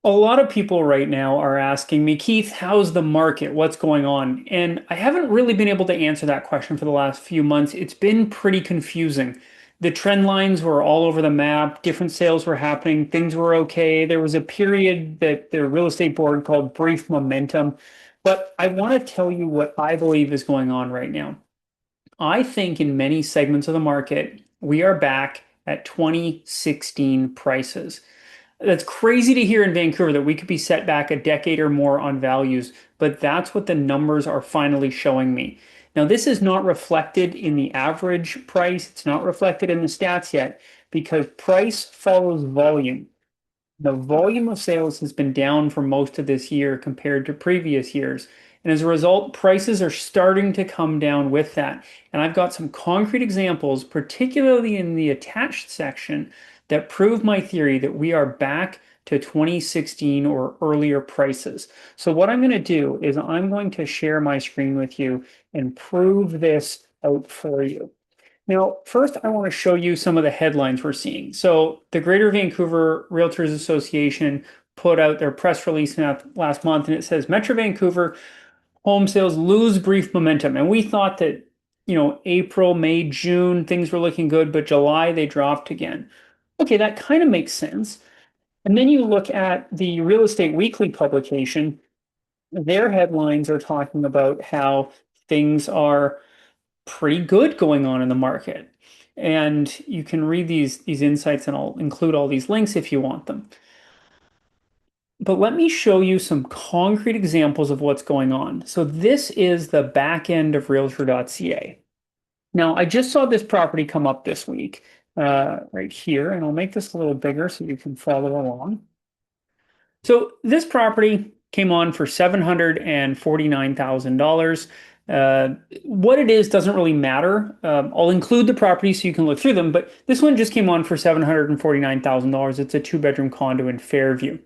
A lot of people right now are asking me, Keith, how's the market? What's going on? And I haven't really been able to answer that question for the last few months. It's been pretty confusing. The trend lines were all over the map, different sales were happening, things were okay. There was a period that the real estate board called brief momentum. But I want to tell you what I believe is going on right now. I think in many segments of the market, we are back at 2016 prices. That's crazy to hear in Vancouver that we could be set back a decade or more on values, but that's what the numbers are finally showing me. Now, this is not reflected in the average price. It's not reflected in the stats yet because price follows volume. The volume of sales has been down for most of this year compared to previous years. And as a result, prices are starting to come down with that. And I've got some concrete examples, particularly in the attached section, that prove my theory that we are back to 2016 or earlier prices. So what I'm going to do is I'm going to share my screen with you and prove this out for you. Now, first, I want to show you some of the headlines we're seeing. So, the Greater Vancouver Realtors Association put out their press release last month, and it says Metro Vancouver home sales lose brief momentum. And we thought that, April, May, June, things were looking good, but July they dropped again. Okay, that kind of makes sense. And then you look at the Real Estate Weekly publication, their headlines are talking about how things are pretty good going on in the market. And you can read these insights, and I'll include all these links if you want them. But let me show you some concrete examples of what's going on. So this is the back end of Realtor.ca. Now, I just saw this property come up this week, right here, and I'll make this a little bigger so you can follow along. So this property came on for $749,000. What it is doesn't really matter. I'll include the property so you can look through them, but this one just came on for $749,000. It's a two-bedroom condo in Fairview.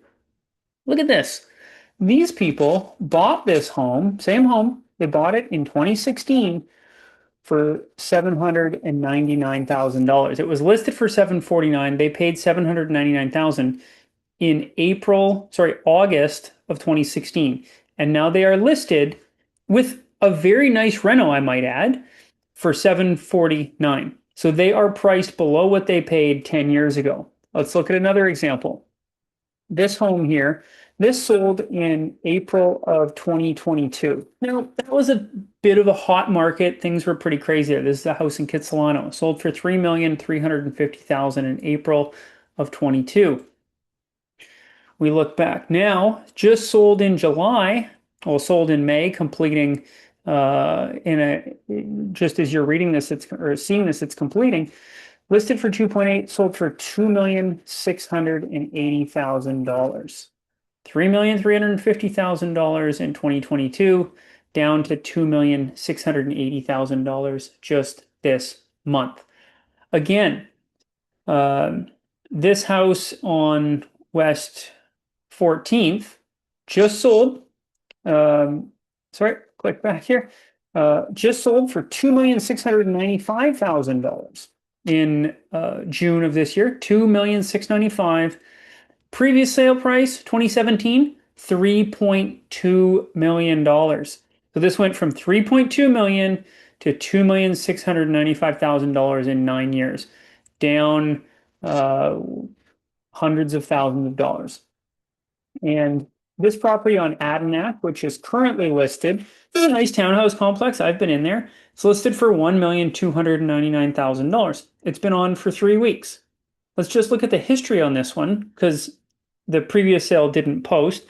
Look at this. These people bought this home, same home, they bought it in 2016 for $799,000. It was listed for $749,000. They paid $799,000 in August of 2016. And now they are listed with a very nice reno, I might add, for $749,000. So they are priced below what they paid 10 years ago. Let's look at another example. This home here, this sold in April of 2022. Now, that was a bit of a hot market. Things were pretty crazy there. This is a house in Kitsilano. Sold for $3,350,000 in April of 22. We look back now, just sold in July, well, sold in May, completing just as you're reading this, or seeing this, it's completing. Listed for 2.8, sold for $2,680,000. $3,350,000 in 2022, down to $2,680,000 just this month. Again, this house on West 14th just sold. Sorry, click back here. Just sold for $2,695,000 in June of this year. $2,695,000. Previous sale price 2017, $3.2 million. So this went from $3.2 million to $2,695,000 in 9 years, down hundreds of thousands of dollars. And this property on Adinak, which is currently listed, this is a nice townhouse complex. I've been in there. It's listed for $1,299,000. It's been on for 3 weeks. Let's just look at the history on this one because the previous sale didn't post.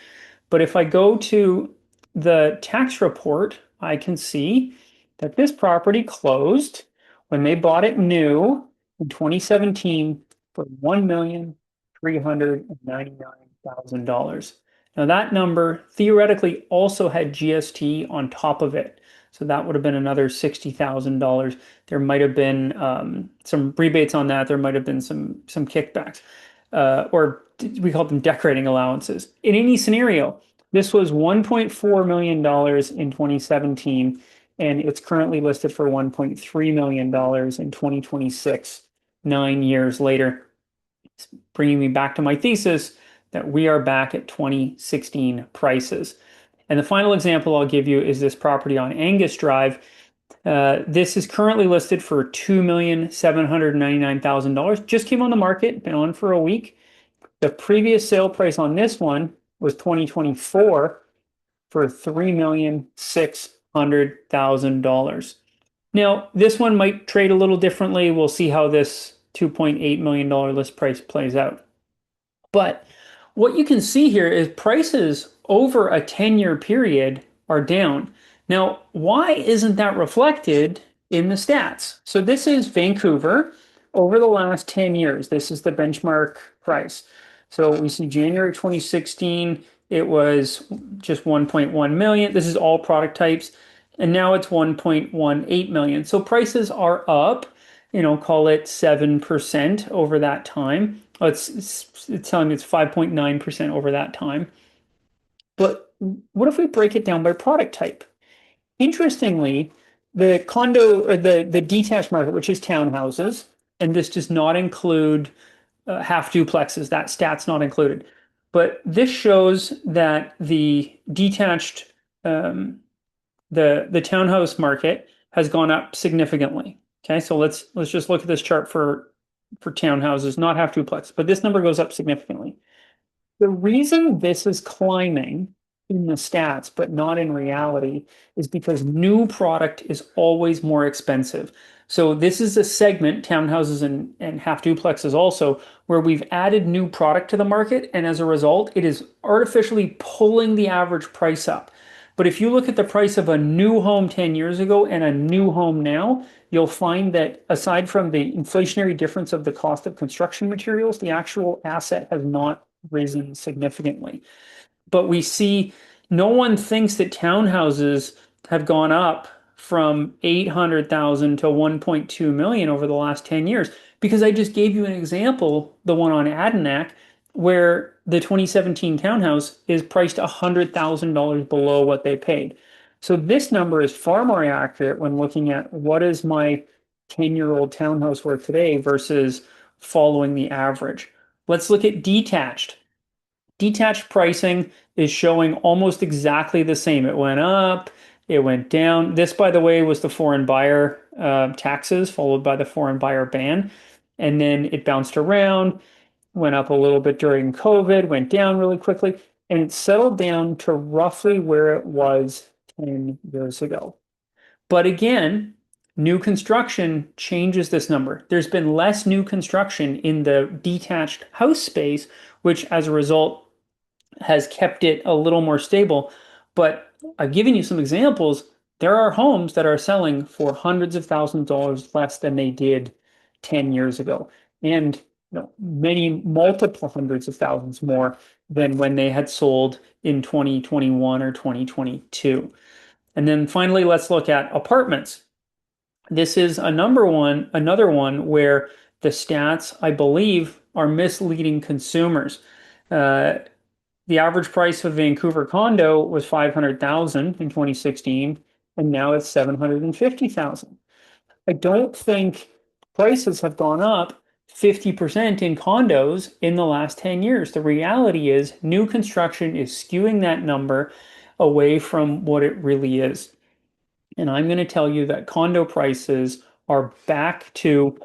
But if I go to the tax report, I can see that this property closed when they bought it new in 2017 for $1,399,000. Now that number theoretically also had GST on top of it. So that would have been another $60,000. There might have been some rebates on that. There might have been some kickbacks, or we call them decorating allowances. In any scenario, this was $1.4 million in 2017, and it's currently listed for $1.3 million in 2026, 9 years later. It's bringing me back to my thesis that we are back at 2016 prices. And the final example I'll give you is this property on Angus Drive. This is currently listed for $2,799,000. Just came on the market, been on for a week. The previous sale price on this one was 2024 for $3,600,000. Now, this one might trade a little differently. We'll see how this $2.8 million list price plays out. But what you can see here is prices over a 10-year period are down. Now, why isn't that reflected in the stats? So this is Vancouver over the last 10 years. This is the benchmark price. So we see January 2016, it was just 1.1 million. This is all product types. And now it's 1.18 million. So prices are up, call it 7% over that time. It's telling me it's 5.9% over that time. But what if we break it down by product type? Interestingly, the condo or the detached market, which is townhouses, and this does not include half duplexes, that stat's not included. But this shows that the detached, the townhouse market has gone up significantly. Okay, so let's just look at this chart for townhouses, not half duplex, but this number goes up significantly. The reason this is climbing in the stats, but not in reality, is because new product is always more expensive. So this is a segment, townhouses and half duplexes also, where we've added new product to the market, and as a result, it is artificially pulling the average price up. But if you look at the price of a new home 10 years ago and a new home now, you'll find that aside from the inflationary difference of the cost of construction materials, the actual asset has not risen significantly. But we see no one thinks that townhouses have gone up from 800,000 to 1.2 million over the last 10 years, because I just gave you an example, the one on Adanac, where the 2017 townhouse is priced $100,000 below what they paid. So this number is far more accurate when looking at what is my 10-year-old townhouse worth today versus following the average. Let's look at detached. Detached pricing is showing almost exactly the same. It went up, it went down. This, by the way, was the foreign buyer taxes followed by the foreign buyer ban. And then it bounced around, went up a little bit during COVID, went down really quickly, and it settled down to roughly where it was 10 years ago. But again, new construction changes this number. There's been less new construction in the detached house space, which as a result has kept it a little more stable. But I've given you some examples. There are homes that are selling for hundreds of thousands of dollars less than they did 10 years ago. And many multiple hundreds of thousands more than when they had sold in 2021 or 2022. And then finally, let's look at apartments. This is another one where the stats, I believe, are misleading consumers. The average price of a Vancouver condo was 500,000 in 2016, and now it's 750,000. I don't think prices have gone up 50% in condos in the last 10 years. The reality is new construction is skewing that number away from what it really is. And I'm going to tell you that condo prices are back to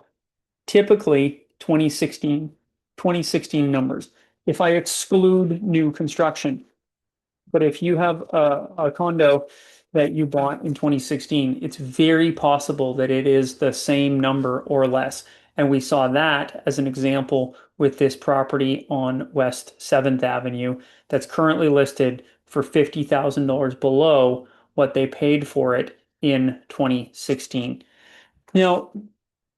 typically 2016 numbers. If I exclude new construction, but if you have a condo that you bought in 2016, it's very possible that it is the same number or less. And we saw that as an example with this property on West 7th Avenue that's currently listed for $50,000 below what they paid for it in 2016. Now,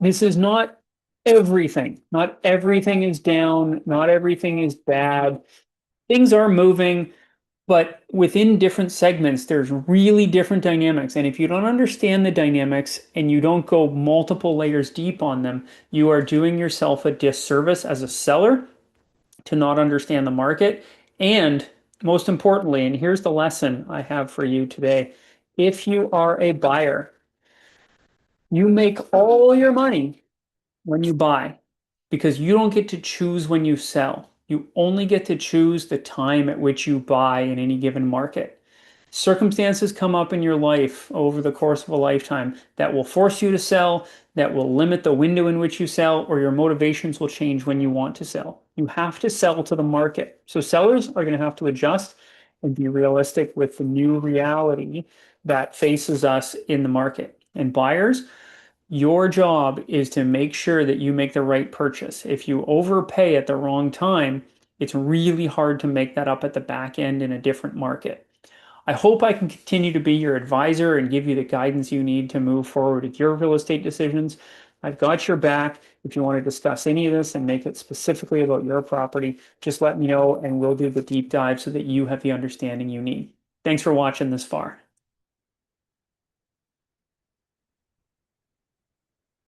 this is not everything. Not everything is down. Not everything is bad. Things are moving, but within different segments, there's really different dynamics. And if you don't understand the dynamics and you don't go multiple layers deep on them, you are doing yourself a disservice as a seller to not understand the market. And most importantly, and here's the lesson I have for you today, if you are a buyer, you make all your money when you buy because you don't get to choose when you sell. You only get to choose the time at which you buy in any given market. Circumstances come up in your life over the course of a lifetime that will force you to sell, that will limit the window in which you sell, or your motivations will change when you want to sell. You have to sell to the market. So sellers are going to have to adjust and be realistic with the new reality that faces us in the market. And buyers, your job is to make sure that you make the right purchase. If you overpay at the wrong time, it's really hard to make that up at the back end in a different market. I hope I can continue to be your advisor and give you the guidance you need to move forward with your real estate decisions. I've got your back. If you want to discuss any of this and make it specifically about your property, just let me know and we'll do the deep dive so that you have the understanding you need. Thanks for watching this far.